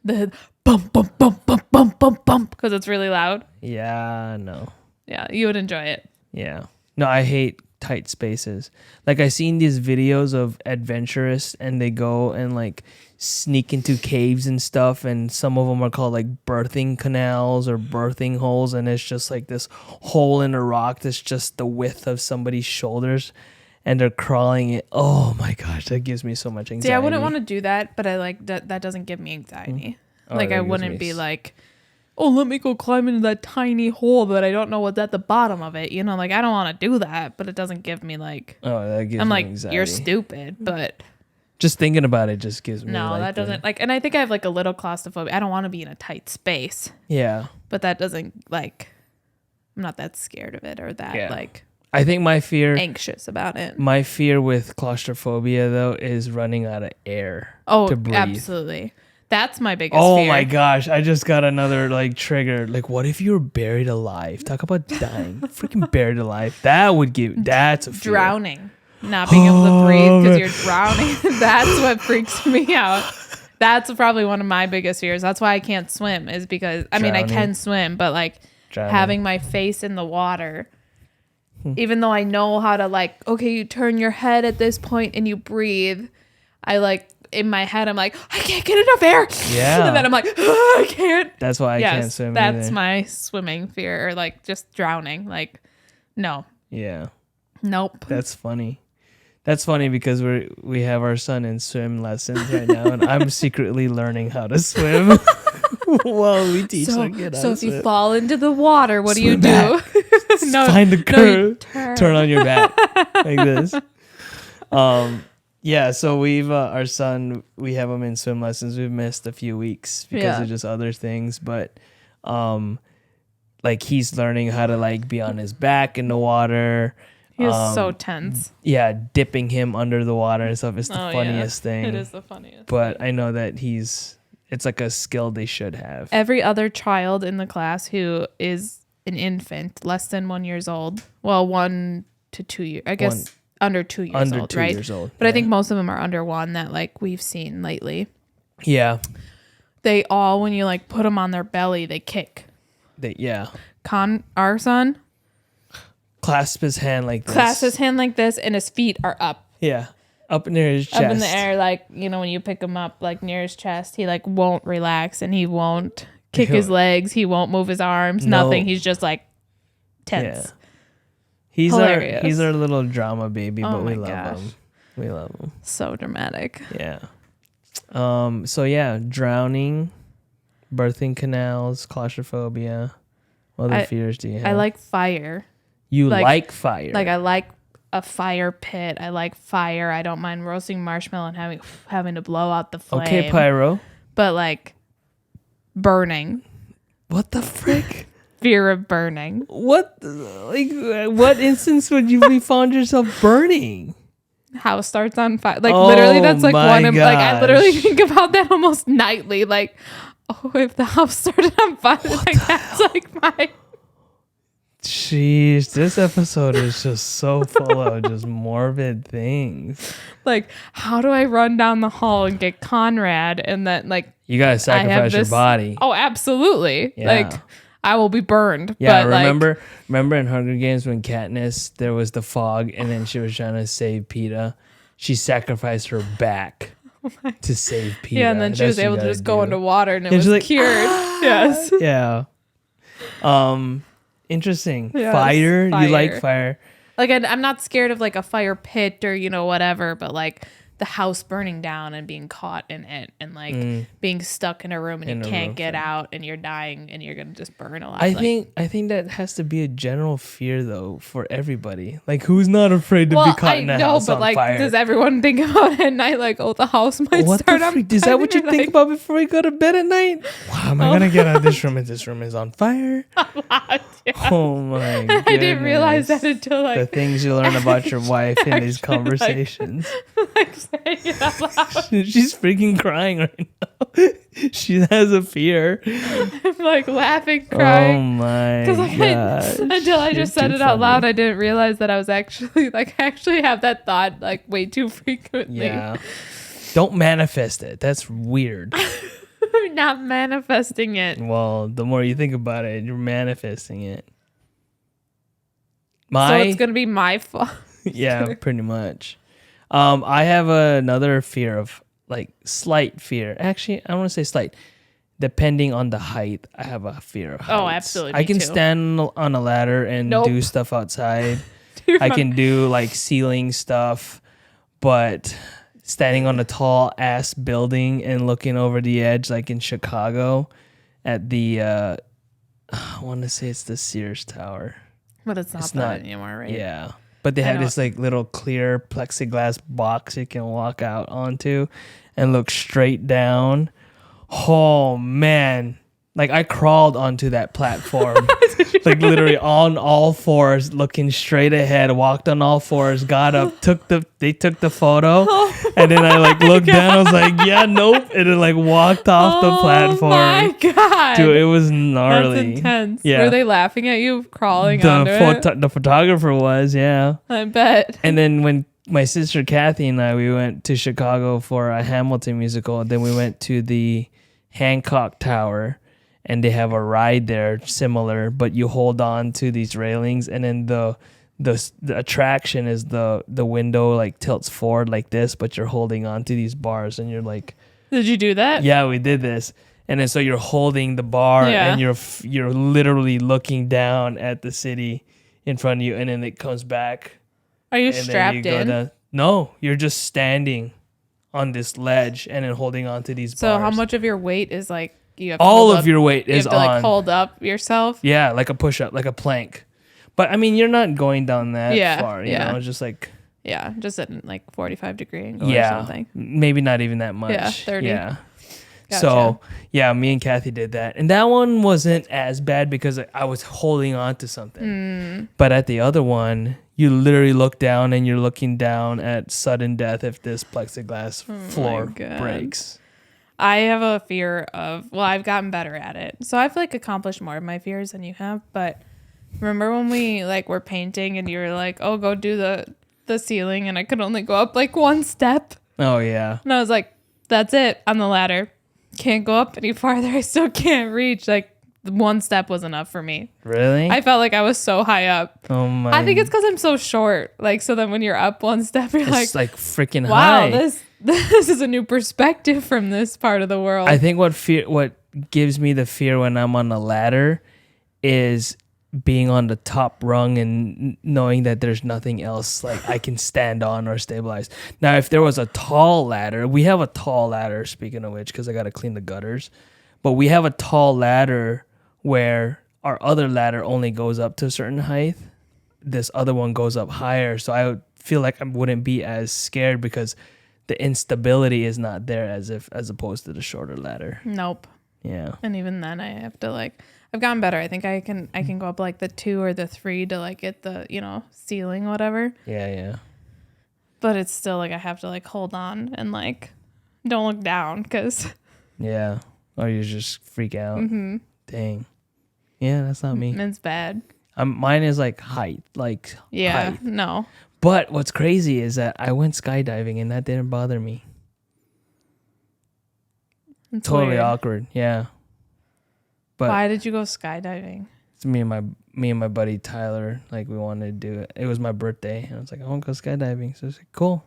the bump bump bump bump bump bump bump because it's really loud. Yeah, no. Yeah, you would enjoy it. Yeah, no, I hate tight spaces. Like I seen these videos of adventurists, and they go and like sneak into caves and stuff, and some of them are called like birthing canals or birthing holes, and it's just like this hole in a rock that's just the width of somebody's shoulders. And they're crawling it. Oh my gosh, that gives me so much anxiety. See, I wouldn't want to do that, but I like that doesn't give me anxiety. Like I wouldn't be like, oh, let me go climb into that tiny hole that I don't know what's at the bottom of it. You know, like I don't want to do that, but it doesn't give me like. Oh, that gives I'm me like, anxiety. you're stupid, but. Just thinking about it just gives me. No, like that doesn't like, and I think I have like a little claustrophobia. I don't want to be in a tight space. Yeah. But that doesn't like. I'm not that scared of it or that like. I think my fear, anxious about it. My fear with claustrophobia though is running out of air. Oh, to breathe. Absolutely. That's my biggest fear. Oh my gosh, I just got another like trigger. Like, what if you were buried alive? Talk about dying. Freaking buried alive. That's a fear. Drowning. Not being able to breathe because you're drowning. That's what freaks me out. That's probably one of my biggest fears. That's why I can't swim is because, I mean, I can swim, but like having my face in the water, even though I know how to like, okay, you turn your head at this point and you breathe. I like, in my head, I'm like, I can't get enough air. Yeah. And then I'm like, oh, I can't. That's why I can't swim That's either. my swimming fear or like just drowning. Like No. Yeah. Nope. That's funny. That's funny because we have our son in swim lessons right now, and I'm secretly learning how to swim while we teach our kid how to if swim. you fall into the water, what Swim do you do? Find the curve, turn. turn on your back like this. Yeah. So we've our son. We have him in swim lessons. We've missed a few weeks because of just other things, but like he's learning how to like be on his back in the water. He was so tense. Yeah, dipping him under the water and stuff is the funniest thing. It is the funniest. But I know that it's like a skill they should have. Every other child in the class who is an infant, less than 1 year old, well, 1 to 2 years, I guess under 2 years under old, 2 right? years old. But I think most of them are under 1 that like we've seen lately. Yeah. They all, when you like put them on their belly, they kick. Our son clasp his hand like this. And his feet are up. Yeah. Up near his chest. Up in the air, like, you know, when you pick him up, like near his chest, he like won't relax and he won't kick his legs. He won't move his arms, nothing. He's just like tense. Yeah. He's our little drama baby, but we love him. We love him. So dramatic. Yeah. So yeah, drowning, birthing canals, claustrophobia. What other fears do you have? I like fire. You like fire. Like I like a fire pit. I like fire. I don't mind roasting marshmallow and having to blow out the flame. Okay, pyro. But like burning. What the frick? Fear of burning. What instance would you found yourself burning? House starts on fire. Like literally that's like one of like I literally think about that almost nightly. Like, oh, if the house started on fire, that's like my Jeez, this episode is just so full of just morbid things. Like, how do I run down the hall and get Conrad? And then, like, you gotta sacrifice your body. Oh, absolutely. Yeah. Like, I will be burned. Yeah, but remember in Hunger Games when Katniss, there was the fog and then she was trying to save Peeta? She sacrificed her back to save Peeta. Yeah, and then she was able to just go into water and it was cured. Yes. Yeah. Interesting. Yes, fire. You like fire. Like, I'm not scared of like a fire pit or, you know, whatever, but like the house burning down and being caught in it and like being stuck in a room and you can't get out and you're dying and you're going to just burn alive. I think that has to be a general fear though for everybody. Like, who's not afraid to be caught in a house on fire? Like, does everyone think about it at night? Like, oh, the house might start on fire. Is that what you think about before you go to bed at night? Wow, am I going to get out of this room if this room is on fire? A lot, yeah. Oh my goodness. I didn't realize that until like the things you learn about your wife in these conversations. Like saying it out loud. She's freaking crying right now. She has a fear. I'm like laughing, crying. Oh my gosh. Until I just said it out loud, I didn't realize that I was actually like have that thought like way too frequently. Yeah. Don't manifest it. That's weird. I'm not manifesting it. Well, the more you think about it, you're manifesting it. So it's gonna be my fault. Yeah, pretty much. I have another fear of like slight fear. Actually, I don't want to say slight. Depending on the height, I have a fear of heights. Oh, absolutely. I can stand on a ladder and do stuff outside. I can do like ceiling stuff, but standing on a tall ass building and looking over the edge, like in Chicago, at the I want to say it's the Sears Tower. But it's not anymore, right? Yeah. But they have this like little clear plexiglass box you can walk out onto and look straight down. Oh man. Like I crawled onto that platform. Like literally on all fours, looking straight ahead, walked on all fours, got up, they took the photo, and then I like looked down, I was like, yeah, nope, and then like walked off the platform. Oh my god. Dude, it was gnarly. That's intense. Yeah. Were they laughing at you crawling onto it? The photographer was, yeah. I bet. And then when my sister Kathy and I, we went to Chicago for a Hamilton musical, and then we went to the Hancock Tower. And they have a ride there similar, but you hold on to these railings, and then the attraction is the window like tilts forward like this, but you're holding on to these bars, and you're like, did you do that? Yeah, we did this, and then so you're holding the bar, and you're literally looking down at the city. in front of you, and then it comes back. Are you and strapped then in? down. No, you're just standing on this ledge and then holding on to these bars. So how much of your weight is like you have? All of your weight is you have to, on. like, hold up yourself. Yeah, like a push up, like a plank. But I mean, you're not going down that far. You know, just like. Yeah, just at like 45 degree angle or something. Maybe not even that much. Yeah, 30. Yeah. Gotcha. So, yeah, me and Kathy did that. And that one wasn't as bad because I was holding on to something. But at the other one, you literally look down and you're looking down at sudden death if this plexiglass floor breaks. I have a fear of, well, I've gotten better at it. So I've like accomplished more of my fears than you have. But remember when we like were painting and you were like, oh, go do the ceiling, and I could only go up like one step. Oh, yeah. And I was like, that's it on the ladder. Can't go up any farther. I still can't reach. Like, one step was enough for me. Really? I felt like I was so high up. Oh, my. I think it's because I'm so short. Like, so then when you're up one step, you're it's like freaking wow, high. this is a new perspective from this part of the world. I think what gives me the fear when I'm on a ladder is being on the top rung and knowing that there's nothing else like I can stand on or stabilize. Now, if there was a tall ladder, we have a tall ladder, speaking of which, because I got to clean the gutters, but we have a tall ladder where our other ladder only goes up to a certain height. This other one goes up higher. So I would feel like I wouldn't be as scared because the instability is not there as opposed to the shorter ladder. Nope. Yeah. And even then I have to like, I've gotten better. I think I can go up like the 2 or the 3 to like get the, ceiling, whatever. Yeah. But it's still like I have to like hold on and like don't look down because. Yeah. Or you just freak out. Mm-hmm. Dang. Yeah, that's not me. It's bad. Mine is like height. Yeah. Height. No. But what's crazy is that I went skydiving and that didn't bother me. It's totally weird. awkward. Yeah. But why did you go skydiving? It's me and my buddy Tyler. Like we wanted to do it. It was my birthday, and I was like, I want to go skydiving. So I was like, cool.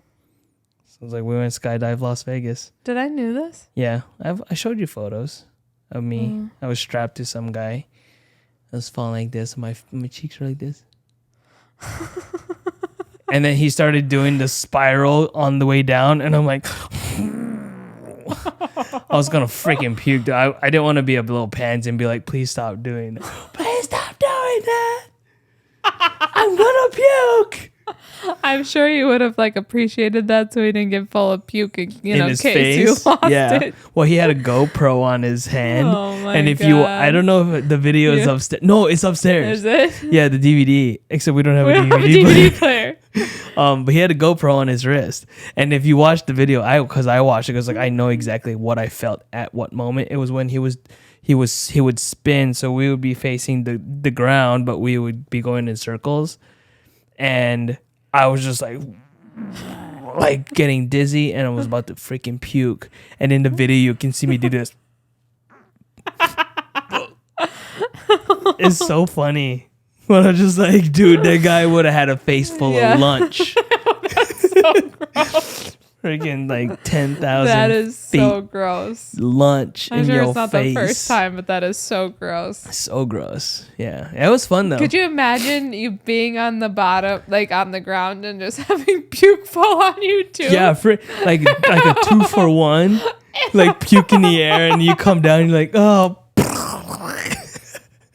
So I was like, we went skydive Las Vegas. Did I knew this? Yeah, I showed you photos of me. I was strapped to some guy. I was falling like this. My cheeks were like this. And then he started doing the spiral on the way down, and I'm like. I was gonna freaking puke. Dude. I didn't want to be a little pansy and be like, please stop doing that. Please stop doing that. I'm gonna puke. I'm sure you would have like appreciated that so he didn't get full of puke in his case face. you lost it. Well, he had a GoPro on his hand. Oh my and if God. I don't know if the video is upstairs. No, it's upstairs. Is it? Yeah, the DVD. Except we don't have We a don't have a DVD DVD player. But he had a GoPro on his wrist, and if you watch the video, because I watched it, because like I know exactly what I felt at what moment. It was when he would spin, so we would be facing the ground, but we would be going in circles, and I was just like getting dizzy, and I was about to freaking puke. And in the video, you can see me do this. It's so funny. But I'm just like, dude, that guy would have had a face full of lunch. That's so gross. Freaking like 10,000 That is feet so gross. lunch I'm in sure your it's not face. the first time, but that is so gross. So gross. Yeah. It was fun though. Could you imagine you being on the bottom, like on the ground, and just having puke fall on you too? Yeah, like a 2-for-1. Like puke in the air and you come down and you're like, oh.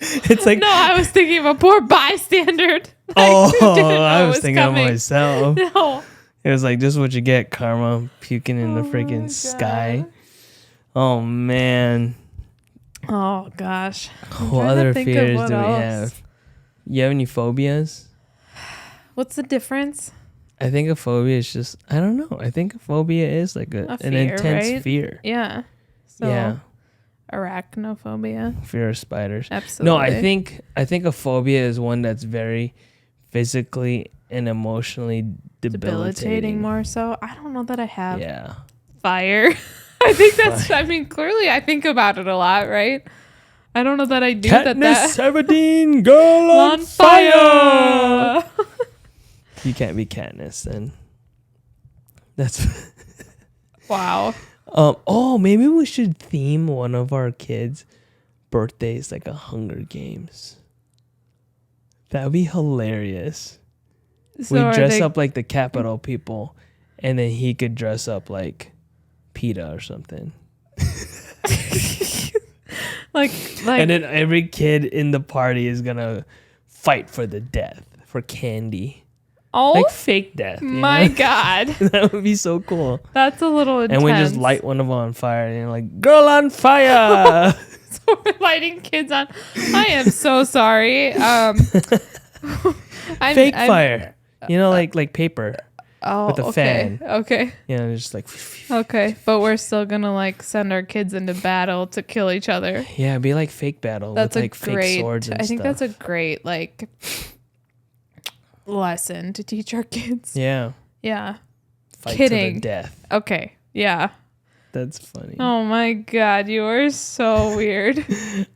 It's like No, I was thinking of a poor bystander. I was thinking of myself. No. It was like, this is what you get, karma, puking in the freaking sky. Oh, man. Oh, gosh. What other fears do we have? You have any phobias? What's the difference? I think a phobia is just, I don't know. I think a phobia is like an fear, intense right? fear. Yeah. So, yeah. Arachnophobia. Fear of spiders. Absolutely. No, I think a phobia is one that's very physically and emotionally debilitating more so. I don't know that I have. Yeah. Fire. I think that's, I mean, clearly I think about it a lot, right? I don't know that I do Katniss Everdeen, girl on fire. You can't be Katniss then. That's wow. Maybe we should theme one of our kids' birthdays like a Hunger Games That would be hilarious. So We are dress they- up like the Capitol people, and then he could dress up like PETA or something. like And then every kid in the party is gonna fight for the death, for candy. oh Like fake death. my God. That would be so cool. That's a little intense. And we just light one of them on fire, and you're like, girl on fire. So we're lighting kids on. I am so sorry. Fake fire. You know, like paper. Oh, with a okay. fan. Okay. You know, just like. Okay. But we're still gonna like send our kids into battle to kill each other. Yeah, it'd be like fake battle That's with like a great. fake swords and I think stuff. that's a great like lesson to teach our kids. Yeah. Yeah. Fight Kidding. to the death. Okay. Yeah. That's funny. Oh my God, you are so weird.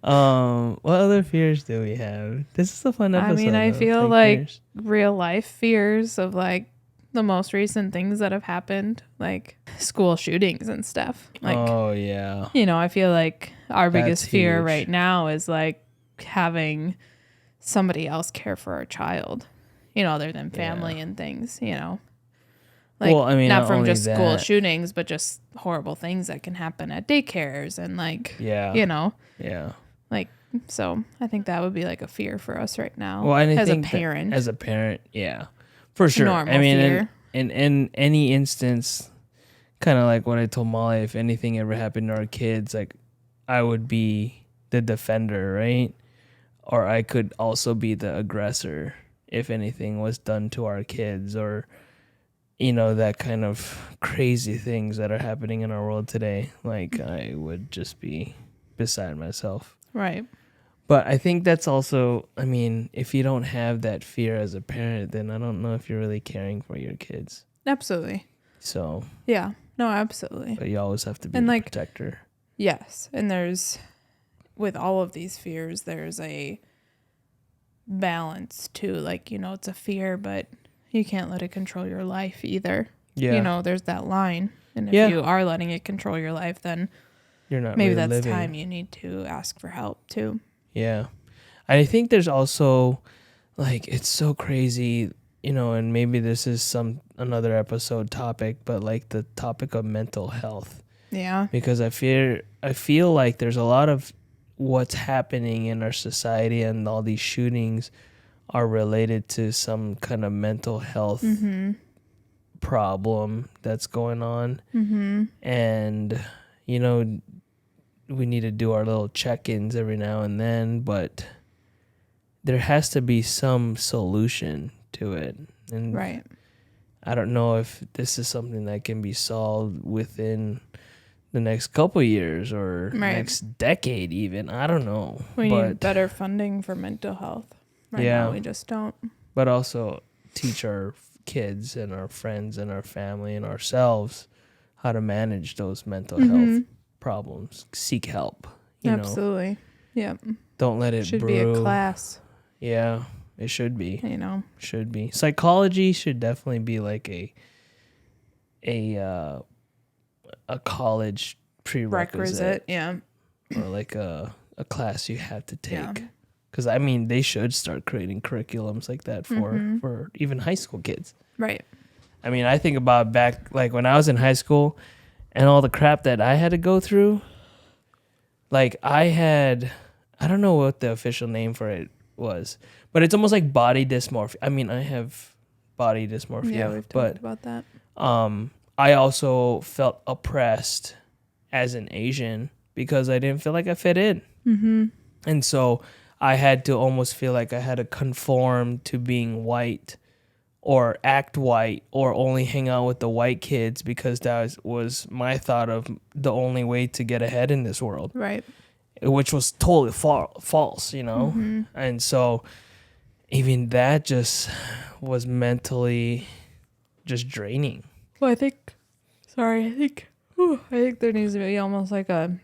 What other fears do we have? This is a fun episode. I mean, I though. feel Fake like fears. real life fears of like the most recent things that have happened, like school shootings and stuff. Like, oh yeah. you know, I feel like our That's biggest fear huge. right now is like having somebody else care for our child, you know, other than family and things, you know. Like, Well, I mean, not not from only just school that- shootings, but just horrible things that can happen at daycares and like, Yeah. you know, Yeah. like, so I think that would be like a fear for us right now. Well, and I as a think that parent. as a parent, yeah, for sure. Normal I mean, fear. in any instance, kind of like what I told Molly, if anything ever happened to our kids, like I would be the defender, right? Or I could also be the aggressor if anything was done to our kids, or you know, that kind of crazy things that are happening in our world today. Like I would just be beside myself. Right. But I think that's also, I mean, if you don't have that fear as a parent, then I don't know if you're really caring for your kids. Absolutely. So, Yeah. No, absolutely. but you always have to be And the like- protector. Yes. And there's, with all of these fears, there's a balance too. Like, you know, it's a fear, but you can't let it control your life either. Yeah. You know, there's that line. And if Yeah. you are letting it control your life, then You're not maybe really that's living. time you need to ask for help too. Yeah. I think there's also, like, it's so crazy, you know, and maybe this is another episode topic, but like the topic of mental health. Yeah. Because I feel like there's a lot of what's happening in our society, and all these shootings are related to some kind of mental health problem that's going on. And you know, we need to do our little check-ins every now and then, but there has to be some solution to it. And Right. I don't know if this is something that can be solved within the next couple years or Right. next decade even. I don't know. We but, need better funding for mental health. Right Yeah. now we just don't. but also teach our kids and our friends and our family and ourselves how to manage those mental health problems. Seek help. You know, Absolutely. Yeah. don't let it Should brew. be a class, Yeah, it should be. you know. Should be. Psychology should definitely be like a college prerequisite, Yeah. or like a class you have to Yeah. take. Because I mean, they should start creating curriculums like that for even high school kids. Right. I mean, I think about back like when I was in high school and all the crap that I had to go through. Like I don't know what the official name for it was, but it's almost like body dysmorphia. I mean, I have body dysmorphia, Yeah, we've but talked about that. I also felt oppressed as an Asian because I didn't feel like I fit in. And so I had to almost feel like I had to conform to being white or act white or only hang out with the white kids because that was my thought of the only way to get ahead in this world, Right. which was totally false, you know? And so even that just was mentally just draining. Well, I think there needs to be almost like a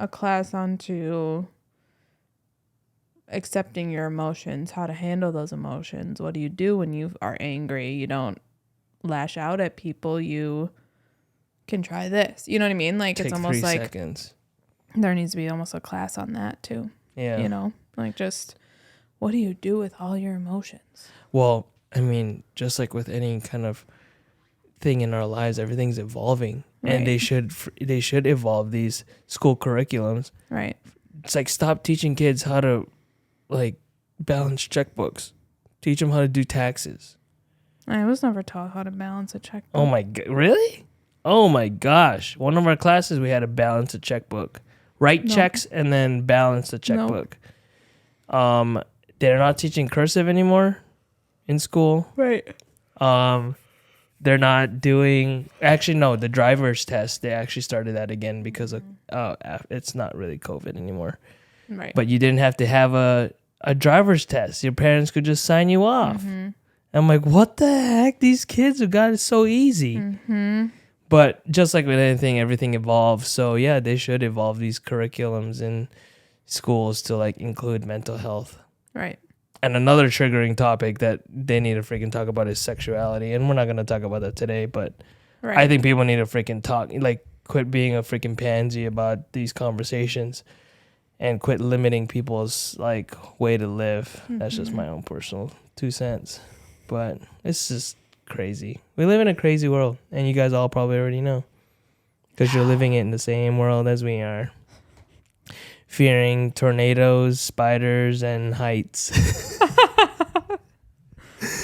class onto accepting your emotions, how to handle those emotions. What do you do when you are angry? You don't lash out at people. You can try this. You know what I mean? Like Take it's almost 3 like seconds. there needs to be almost a class on that too. Yeah. You know, like just what do you do with all your emotions? Well, I mean, just like with any kind of thing in our lives, everything's evolving, and they should evolve these school curriculums. Right. It's like, stop teaching kids how to like balance checkbooks. Teach them how to do taxes. I was never taught how to balance a checkbook. Oh my god, really? Oh my gosh. One of our classes we had to balance a checkbook. Write checks and then balance the checkbook. They're not teaching cursive anymore in school. Right. They're not doing, actually no, the driver's test. They actually started that again because of it's not really COVID anymore. Right. But you didn't have to have a driver's test. Your parents could just sign you off. I'm like, what the heck? These kids have got it so easy. But just like with anything, everything evolves. So yeah, they should evolve these curriculums in schools to like include mental health. Right. And another triggering topic that they need to freaking talk about is sexuality. And we're not going to talk about that today, but I think people need to freaking talk, like quit being a freaking pansy about these conversations and quit limiting people's like way to live. That's just my own personal 2 cents. But it's just crazy. We live in a crazy world, and you guys all probably already know because you're living it in the same world as we are. Fearing tornadoes, spiders, and heights.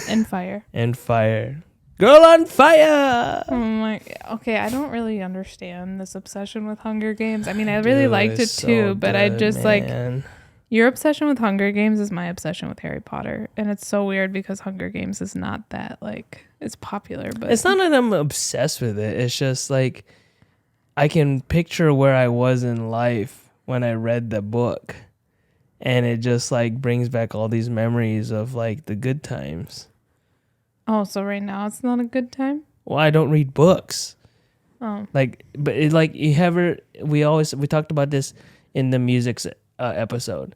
And fire. And fire. Girl on fire! Okay, I don't really understand this obsession with Hunger Games. I mean, I really liked it too, but I just man. like... Your obsession with Hunger Games is my obsession with Harry Potter. And it's so weird because Hunger Games is not that, like... It's popular, but... It's not that I'm obsessed with it. It's just like... I can picture where I was in life when I read the book, and it just like brings back all these memories of like the good times. Oh, so right now it's not a good time? Well, I don't read books. Oh. Like, but it like we talked about this in the music episode.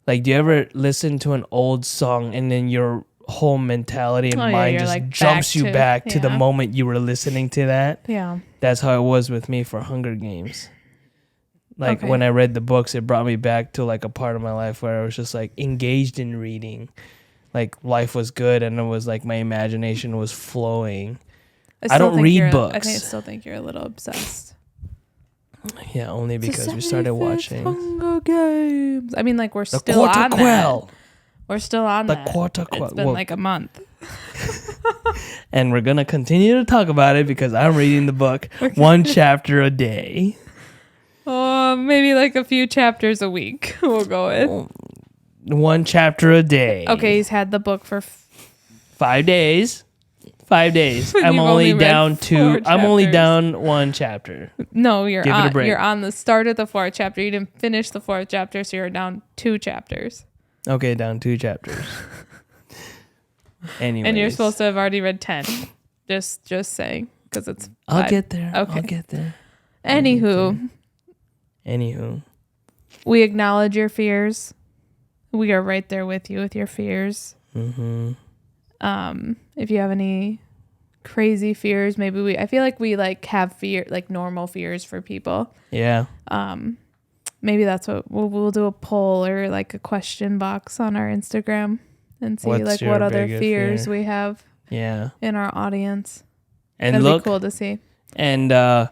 Like, do you ever listen to an old song and then your whole mentality and mind just like jumps you back to the moment you were listening to that? Yeah. That's how it was with me for Hunger Games. Like when I read the books, it brought me back to like a part of my life where I was just like engaged in reading. Like life was good and it was like my imagination was flowing. I don't read books. I still think you're a little obsessed. Yeah, only because we started watching Hunger Games. I mean, like we're still on that. We're still on that. It's been like a month. And we're going to continue to talk about it because I'm reading the book one chapter a day. Maybe like a few chapters a week. We'll go with one chapter a day. Okay, he's had the book for 5 days. 5 days. I'm only down one chapter. No, you're on the start of the 4th chapter. You didn't finish the 4th chapter, so you're down 2 chapters. Okay, down 2 chapters. Anyways. And you're supposed to have already read 10. Just saying, because it's 5. I'll get there. Okay. I'll get there. Anywho, we acknowledge your fears. We are right there with you with your fears. Mm-hmm. If you have any crazy fears, I feel like we like have fear, like normal fears for people. Yeah. Maybe that's what we'll do, a poll or like a question box on our Instagram and see like what other fears we have. Yeah. In our audience. And that'd be cool to see. And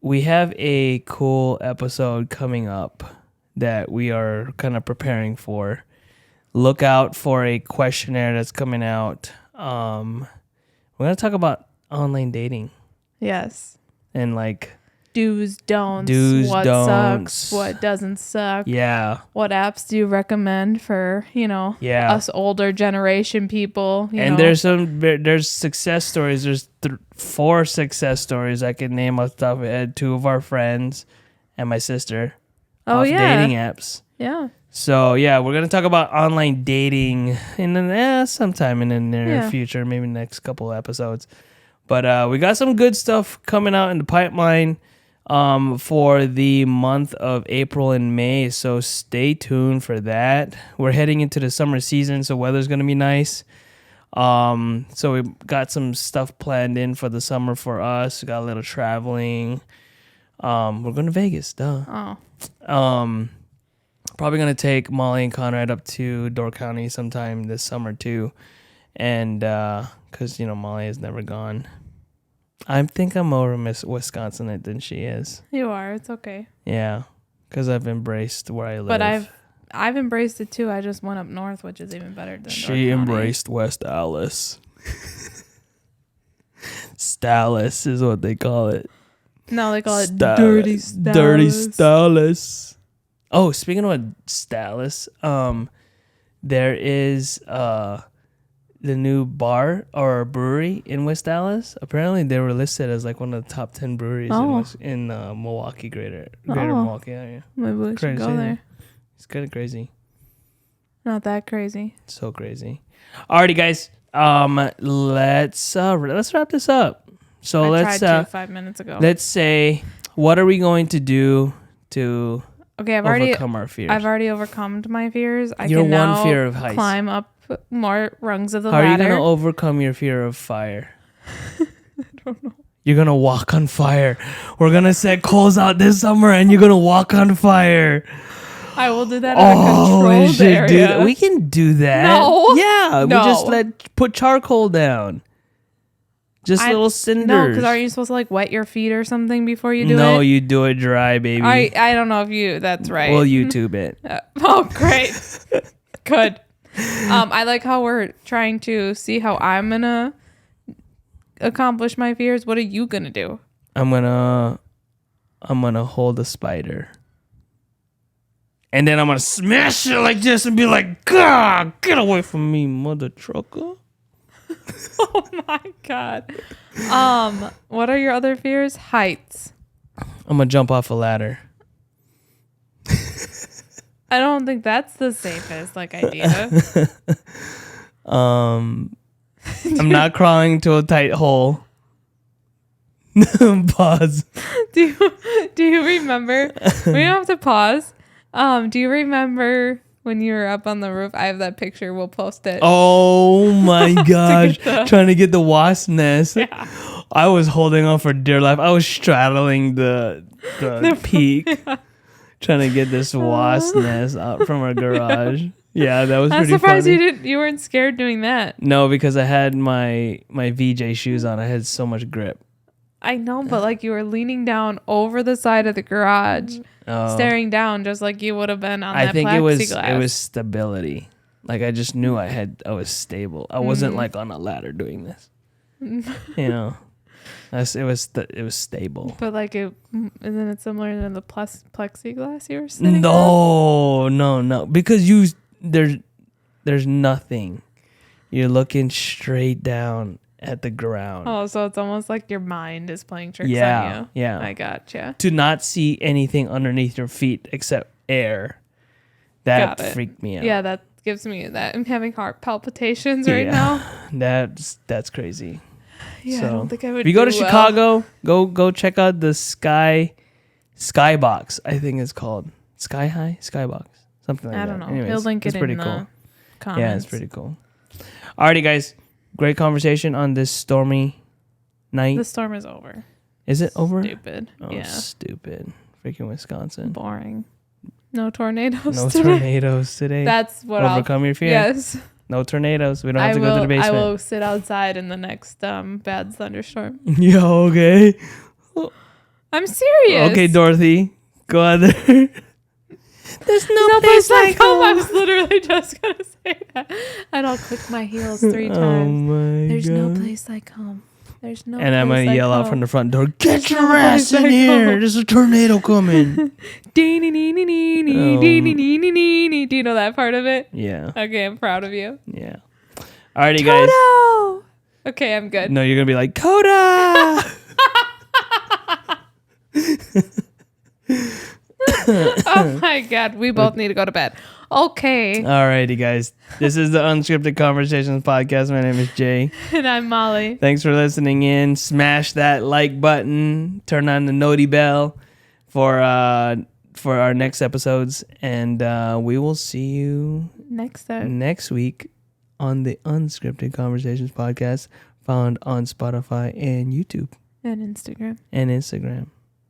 we have a cool episode coming up that we are kind of preparing for. Look out for a questionnaire that's coming out. We're going to talk about online dating. Yes. And like do's, don'ts, what sucks, what doesn't suck. Yeah. What apps do you recommend for, us older generation people? There's success stories. There's 4 success stories I can name off the top of my head. 2 of our friends and my sister. Oh, dating apps. Yeah. So, yeah, we're going to talk about online dating sometime in the near future, maybe next couple episodes. But we got some good stuff coming out in the pipeline for the month of April and May, so stay tuned for that. We're heading into the summer season, so weather's going to be nice. So we got some stuff planned in for the summer for us. We got a little traveling. We're going to Vegas, duh. Oh. Probably going to take Molly and Conrad up to Door County sometime this summer too. And because, Molly has never gone. I think I'm more Miss Wisconsin than she is. You are. It's okay. Yeah, because I've embraced where I live. But I've embraced it too. I just went up north, which is even better than she embraced West Allis. Stallis is what they call it. No, they call it Dirty Stallis. Dirty Stallis. Oh, speaking of Stallis, there is the new bar or brewery in West Dallas. Apparently, they were listed as like one of the top 10 breweries in Milwaukee, greater Milwaukee area. Maybe we should go there. It's kind of crazy. Not that crazy. So crazy. Alrighty, guys. Let's wrap this up. So let's tried to 5 minutes ago. Let's say, what are we going to do to overcome our fears? I've already overcome my fears. Your can one now fear of heights. Climb up more rungs of the How ladder. are you going to overcome your fear of fire? I don't know. You're going to walk on fire. We're going to set coals out this summer and you're going to walk on fire. I will do that in a controlled area. We can do that. No. Yeah. No. We just put charcoal down. Just little cinders. No, because aren't you supposed to like wet your feet or something before you do it? No, you do it dry, baby. I don't know if that's right. We'll YouTube it. Oh, great. Good. I like how we're trying to see how I'm going to accomplish my fears. What are you going to do? I'm gonna hold a spider. And then I'm going to smash it like this and be like, God, get away from me, mother trucker. Oh my God. What are your other fears? Heights. I'm going to jump off a ladder. I don't think that's the safest idea. I'm not crawling to a tight hole. Pause. Do you remember? We don't have to pause. Do you remember when you were up on the roof? I have that picture. We'll post it. Oh my gosh. Trying to get the wasp nest. Yeah. I was holding on for dear life. I was straddling the peak. Yeah. Trying to get this wasp nest out from our garage. Yeah, that was pretty funny. I'm surprised you weren't scared doing that. No, because I had my VJ shoes on. I had so much grip. I know, but you were leaning down over the side of the garage, staring down just like you would have been on that plexiglass. I think it was stability. I just knew I was stable. I wasn't on a ladder doing this. It was stable. But isn't it similar to the plexiglass you were sitting on? No. Because there's nothing. You're looking straight down at the ground. Oh, so it's almost like your mind is playing tricks on you. Yeah. I gotcha. To not see anything underneath your feet except air. That freaked me out. Yeah, that gives me that. I'm having heart palpitations right now. That's crazy. Yeah, I don't think I would. If you go to Chicago, go check out the Skybox. I think it's called Skybox, something like that. I don't know. Anyways, he'll link it in pretty the cool. comments. Yeah, it's pretty cool. Alrighty, guys, great conversation on this stormy night. The storm is over. Is it over? Stupid. Oh, yeah. Stupid. Freaking Wisconsin. Boring. No tornadoes. No today. Tornadoes today. That's what overcome your fear. Yes. No tornadoes. We don't have to go to the basement. I will sit outside in the next bad thunderstorm. Yeah, okay. I'm serious. Okay, Dorothy. Go out there. There's no place like home. I was literally just going to say that. And I'll click my heels 3 times. Oh my There's God. no place like home. There's no and I'm going to yell out from the front door, get your no ass in here. There's a tornado coming. Do you know that part of it? Yeah. Okay, I'm proud of you. Yeah. Alrighty, guys. Toto! Okay, I'm good. No, you're going to be like, Coda! Oh my God, we both need to go to bed. Okay. Alrighty, guys. This is the Unscripted Conversations podcast. My name is Jay. And I'm Molly. Thanks for listening in. Smash that like button. Turn on the noti bell for our next episodes. And we will see you next week on the Unscripted Conversations podcast, found on Spotify and YouTube. And Instagram.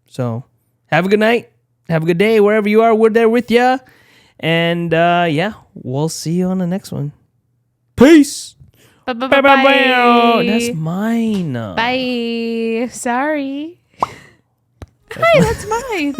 So have a good night. Have a good day wherever you are. We're there with ya. And yeah, we'll see you on the next one. Peace. Bye. That's mine. Bye. Sorry. Hi, that's mine.